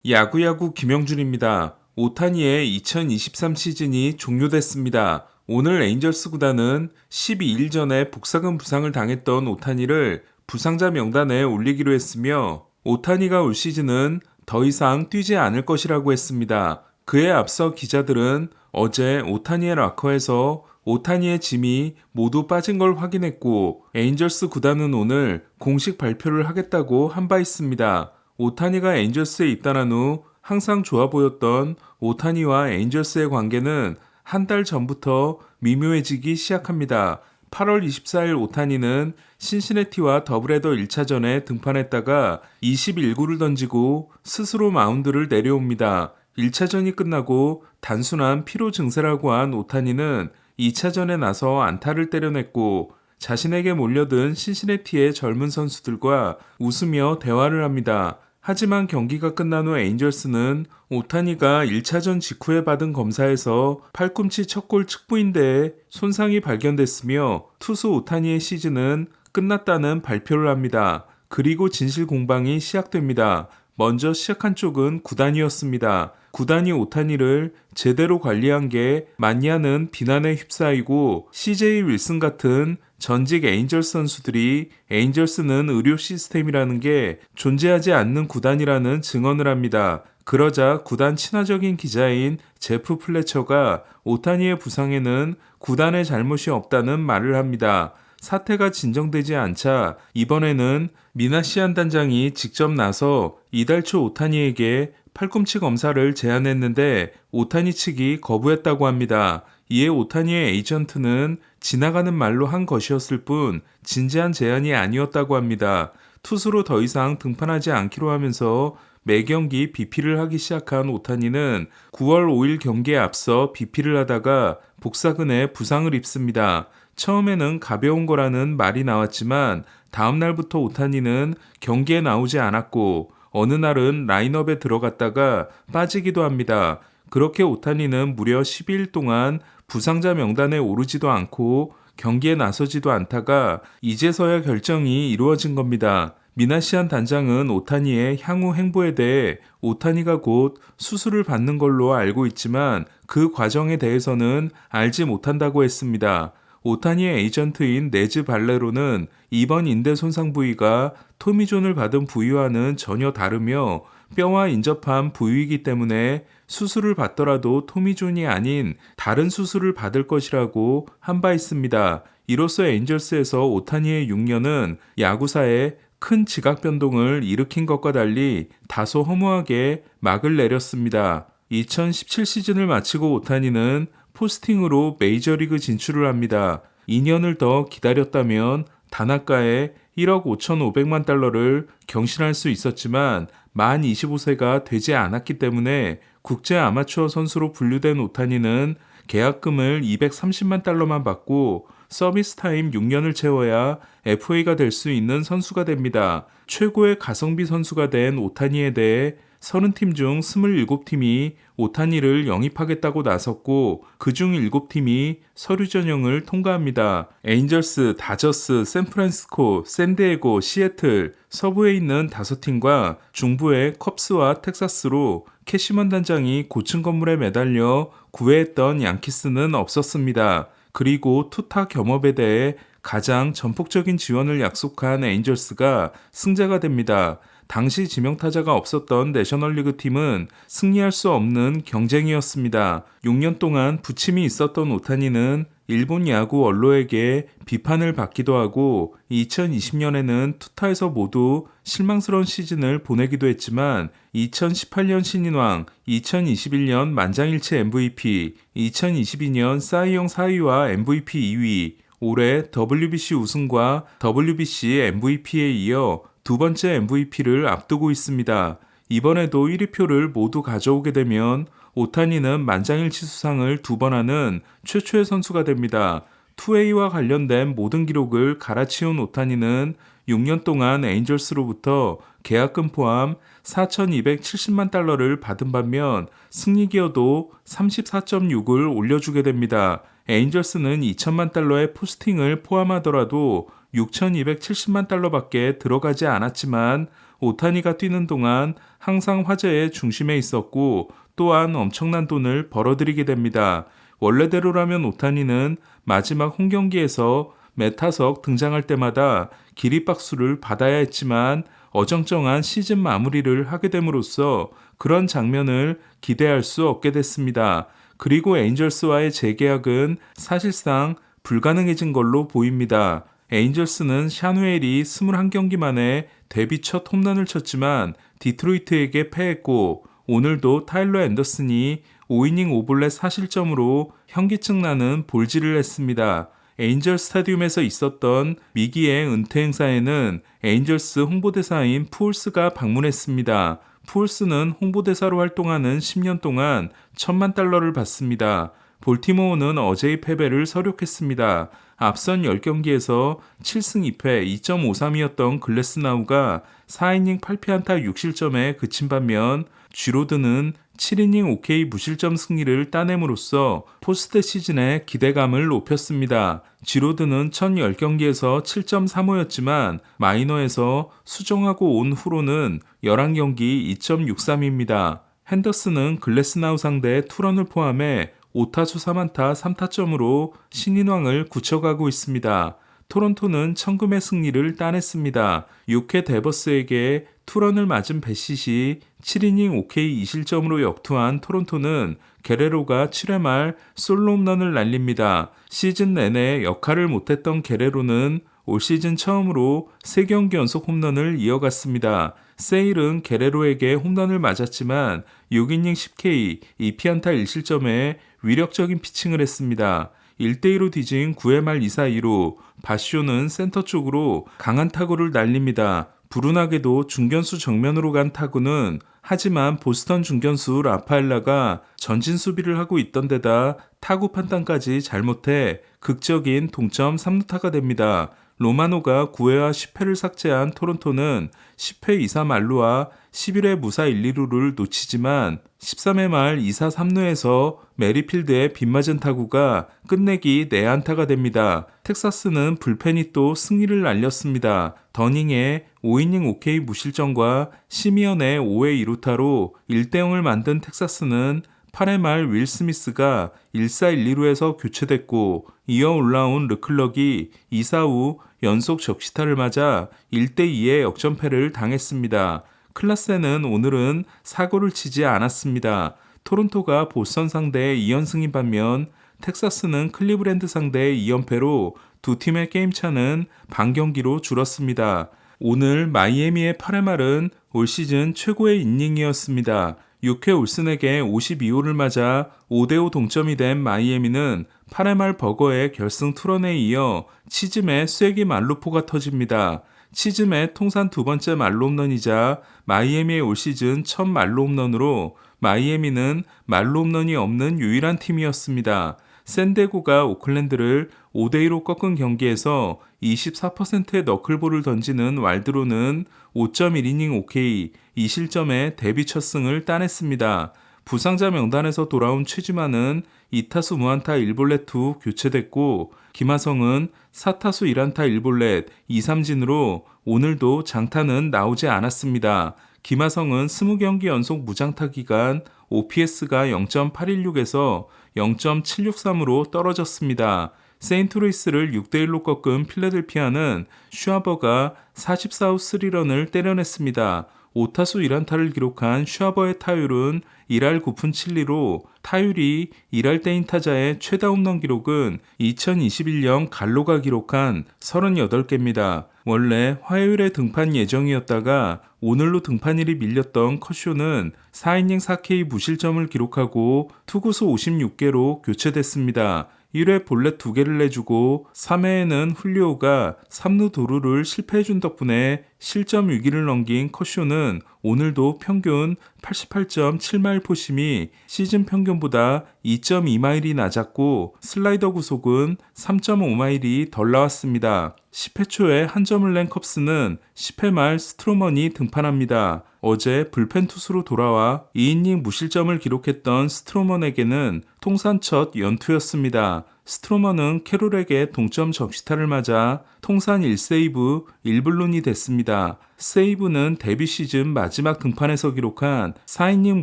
야구야구 김영준입니다. 오타니의 2023 시즌이 종료됐습니다. 오늘 에인절스 구단은 12일 전에 복사근 부상을 당했던 오타니를 부상자 명단에 올리기로 했으며 오타니가 올 시즌은 더 이상 뛰지 않을 것이라고 했습니다. 그에 앞서 기자들은 어제 오타니의 락커에서 오타니의 짐이 모두 빠진 걸 확인했고 에인절스 구단은 오늘 공식 발표를 하겠다고 한 바 있습니다. 오타니가 에인절스에 입단한 후 항상 좋아 보였던 오타니와 에인절스의 관계는 한 달 전부터 미묘해지기 시작합니다. 8월 24일 오타니는 신시내티와 더블헤더 1차전에 등판했다가 21구를 던지고 스스로 마운드를 내려옵니다. 1차전이 끝나고 단순한 피로 증세라고 한 오타니는 2차전에 나서 안타를 때려냈고 자신에게 몰려든 신시내티의 젊은 선수들과 웃으며 대화를 합니다. 하지만 경기가 끝난 후 에인절스는 오타니가 1차전 직후에 받은 검사에서 팔꿈치 척골 측부인대에 손상이 발견됐으며 투수 오타니의 시즌은 끝났다는 발표를 합니다. 그리고 진실 공방이 시작됩니다. 먼저 시작한 쪽은 구단이었습니다. 구단이 오타니를 제대로 관리한 게 맞냐는 비난에 휩싸이고 CJ 윌슨 같은 전직 에인절스 선수들이 에인절스는 의료 시스템이라는 게 존재하지 않는 구단이라는 증언을 합니다. 그러자 구단 친화적인 기자인 제프 플래처가 오타니의 부상에는 구단의 잘못이 없다는 말을 합니다. 사태가 진정되지 않자 이번에는 미나시안 단장이 직접 나서 이달 초 오타니에게 팔꿈치 검사를 제안했는데 오타니 측이 거부했다고 합니다. 이에 오타니의 에이전트는 지나가는 말로 한 것이었을 뿐 진지한 제안이 아니었다고 합니다. 투수로 더 이상 등판하지 않기로 하면서 매경기 비피를 하기 시작한 오타니는 9월 5일 경기에 앞서 비피를 하다가 복사근에 부상을 입습니다. 처음에는 가벼운 거라는 말이 나왔지만 다음 날부터 오타니는 경기에 나오지 않았고 어느 날은 라인업에 들어갔다가 빠지기도 합니다. 그렇게 오타니는 무려 12일 동안 부상자 명단에 오르지도 않고 경기에 나서지도 않다가 이제서야 결정이 이루어진 겁니다. 미나시안 단장은 오타니의 향후 행보에 대해 오타니가 곧 수술을 받는 걸로 알고 있지만 그 과정에 대해서는 알지 못한다고 했습니다. 오타니의 에이전트인 네즈 발레로는 이번 인대 손상 부위가 토미존을 받은 부위와는 전혀 다르며 뼈와 인접한 부위이기 때문에 수술을 받더라도 토미존이 아닌 다른 수술을 받을 것이라고 한 바 있습니다. 이로써 에인절스에서 오타니의 6년은 야구사에 큰 지각 변동을 일으킨 것과 달리 다소 허무하게 막을 내렸습니다. 2017 시즌을 마치고 오타니는 포스팅으로 메이저리그 진출을 합니다. 2년을 더 기다렸다면 단학가에 1억 5,500만 달러를 경신할 수 있었지만 만 25세가 되지 않았기 때문에 국제 아마추어 선수로 분류된 오타니는 계약금을 230만 달러만 받고 서비스 타임 6년을 채워야 FA가 될 수 있는 선수가 됩니다. 최고의 가성비 선수가 된 오타니에 대해 30팀 중 27팀이 오타니를 영입하겠다고 나섰고 그중 7팀이 서류 전형을 통과합니다. 에인절스, 다저스, 샌프란시스코, 샌디에고, 시애틀, 서부에 있는 5팀과 중부의 컵스와 텍사스로 캐시먼 단장이 고층 건물에 매달려 구애했던 양키스는 없었습니다. 그리고 투타 겸업에 대해 가장 전폭적인 지원을 약속한 에인절스가 승자가 됩니다. 당시 지명타자가 없었던 내셔널리그 팀은 승리할 수 없는 경쟁이었습니다. 6년 동안 부침이 있었던 오타니는 일본 야구 언론에게 비판을 받기도 하고 2020년에는 투타에서 모두 실망스러운 시즌을 보내기도 했지만 2018년 신인왕, 2021년 만장일치 MVP, 2022년 사이영 4위와 MVP 2위, 올해 WBC 우승과 WBC MVP에 이어 두 번째 MVP를 앞두고 있습니다. 이번에도 1위표를 모두 가져오게 되면 오타니는 만장일치 수상을 2번 하는 최초의 선수가 됩니다. 투웨이와 관련된 모든 기록을 갈아치운 오타니는 6년 동안 에인절스로부터 계약금 포함 4,270만 달러를 받은 반면 승리기여도 34.6을 올려주게 됩니다. 에인절스는 2천만 달러의 포스팅을 포함하더라도 6,270만 달러밖에 들어가지 않았지만 오타니가 뛰는 동안 항상 화제의 중심에 있었고 또한 엄청난 돈을 벌어들이게 됩니다. 원래대로라면 오타니는 마지막 홈경기에서 메타석 등장할 때마다 기립박수를 받아야 했지만 어정쩡한 시즌 마무리를 하게 됨으로써 그런 장면을 기대할 수 없게 됐습니다. 그리고 에인절스와의 재계약은 사실상 불가능해진 걸로 보입니다. 에인절스는 샤누엘이 21경기 만에 데뷔 첫 홈런을 쳤지만 디트로이트에게 패했고 오늘도 타일러 앤더슨이 5이닝 5볼넷 4실점으로 현기증 나는 볼질을 했습니다. 에인절 스타디움에서 있었던 미기의 은퇴 행사에는 에인절스 홍보대사인 푸올스가 방문했습니다. 푸올스는 홍보대사로 활동하는 10년 동안 $10,000,000를 받습니다. 볼티모어는 어제의 패배를 서력했습니다. 앞선 10경기에서 7승 2패 2.53이었던 글래스나우가 4이닝 8피안타 6실점에 그친 반면 쥐로드는 7이닝 5K 무실점 승리를 따냄으로써 포스트 시즌의 기대감을 높였습니다. 쥐로드는 첫 10경기에서 7.35였지만 마이너에서 수정하고 온 후로는 11경기 2.63입니다. 핸더슨은 글래스나우 상대 투런을 포함해 5타수 3안타 3타점으로 신인왕을 굳혀가고 있습니다. 토론토는 천금의 승리를 따냈습니다. 6회 데버스에게 투런을 맞은 베시시 7이닝 5K 2실점으로 역투한 토론토는 게레로가 7회 말 솔로 홈런을 날립니다. 시즌 내내 역할을 못했던 게레로는 올 시즌 처음으로 3경기 연속 홈런을 이어갔습니다. 세일은 게레로에게 홈런을 맞았지만 6이닝 10K 2피안타 1실점에 위력적인 피칭을 했습니다. 1대2로 뒤진 9회 말 2사2루 바쇼는 센터 쪽으로 강한 타구를 날립니다. 불운하게도 중견수 정면으로 간 타구는 하지만 보스턴 중견수 라파엘라가 전진 수비를 하고 있던 데다 타구 판단까지 잘못해 극적인 동점 3루타가 됩니다. 로마노가 9회와 10회를 삭제한 토론토는 10회 2사 만루와 11회 무사 1, 2루를 놓치지만 13회 말 2사 3루에서 메리필드의 빗맞은 타구가 끝내기 내안타가 됩니다. 텍사스는 불펜이 또 승리를 날렸습니다. 더닝의 5이닝 5K 무실점과 시미언의 5회 2루타로 1대0을 만든 텍사스는 8회 말 윌 스미스가 1사 1, 2루에서 교체됐고 이어 올라온 르클럭이 2사 후 연속 적시타를 맞아 1대2의 역전패를 당했습니다. 클라세는 오늘은 사고를 치지 않았습니다. 토론토가 보스턴 상대 2연승인 반면 텍사스는 클리브랜드 상대 2연패로 두 팀의 게임차는 반경기로 줄었습니다. 오늘 마이애미의 8회 말은 올 시즌 최고의 이닝이었습니다. 6회 올슨에게 52호를 맞아 5대5 동점이 된 마이애미는 8회 말 버거의 결승 투런에 이어 치즘의 쐐기 만루포가 터집니다. 치즘의 통산 두 번째 만루 홈런이자 마이애미의 올 시즌 첫 만루 홈런으로 마이애미는 만루 홈런이 없는 유일한 팀이었습니다. 샌디에고가 오클랜드를 5대2로 꺾은 경기에서 24%의 너클볼을 던지는 왈드로는 5.1이닝 5K 2실점에 데뷔 첫 승을 따냈습니다. 부상자 명단에서 돌아온 최지만은 2타수 무안타 1볼넷 후 교체됐고 김하성은 4타수 1안타 1볼넷 2삼진으로 오늘도 장타는 나오지 않았습니다. 김하성은 20경기 연속 무장타 기간 OPS가 0.816에서 0.763으로 떨어졌습니다. 세인트루이스를 6대1로 꺾은 필라델피아는 슈아버가 44호 3런을 때려냈습니다. 5타수 1안타를 기록한 슈아버의 타율은 1할 9푼 7리로 타율이 1할 때인 타자의 최다 홈런 기록은 2021년 갈로가 기록한 38개입니다. 원래 화요일에 등판 예정이었다가 오늘로 등판일이 밀렸던 커쇼는 4이닝 4K 무실점을 기록하고 투구수 56개로 교체됐습니다. 1회 볼넷 2개를 내주고 3회에는 훌리오가 3루 도루를 실패해준 덕분에 실점 위기를 넘긴 커쇼는 오늘도 평균 88.7마일 포심이 시즌 평균보다 2.2마일이 낮았고 슬라이더 구속은 3.5마일이 덜 나왔습니다. 10회 초에 한 점을 낸 컵스는 10회 말 스트로먼이 등판합니다. 어제 불펜 투수로 돌아와 2이닝 무실점을 기록했던 스트로먼에게는 통산 첫 연투였습니다. 스트로먼은 캐롤에게 동점 적시타를 맞아 통산 1세이브 1블룬이 됐습니다. 세이브는 데뷔 시즌 마지막 등판에서 기록한 4이닝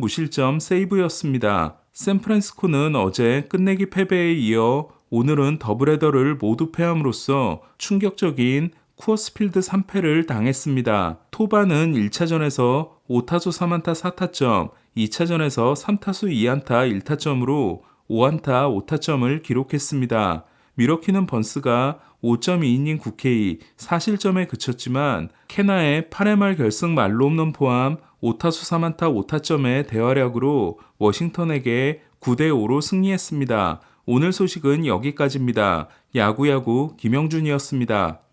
무실점 세이브였습니다. 샌프란시스코는 어제 끝내기 패배에 이어 오늘은 더블헤더를 모두 패함으로써 충격적인 쿠어스필드 3패를 당했습니다. 토바는 1차전에서 5타수 3안타 4타점, 2차전에서 3타수 2안타 1타점으로 5안타 5타점을 기록했습니다. 미러키는 번스가 5.2이닝 9K 4실점에 그쳤지만 캐나의 8회 말 결승 말로 홈런 포함 5타수 3안타 5타점의 대활약으로 워싱턴에게 9대5로 승리했습니다. 오늘 소식은 여기까지입니다. 야구야구 김영준이었습니다.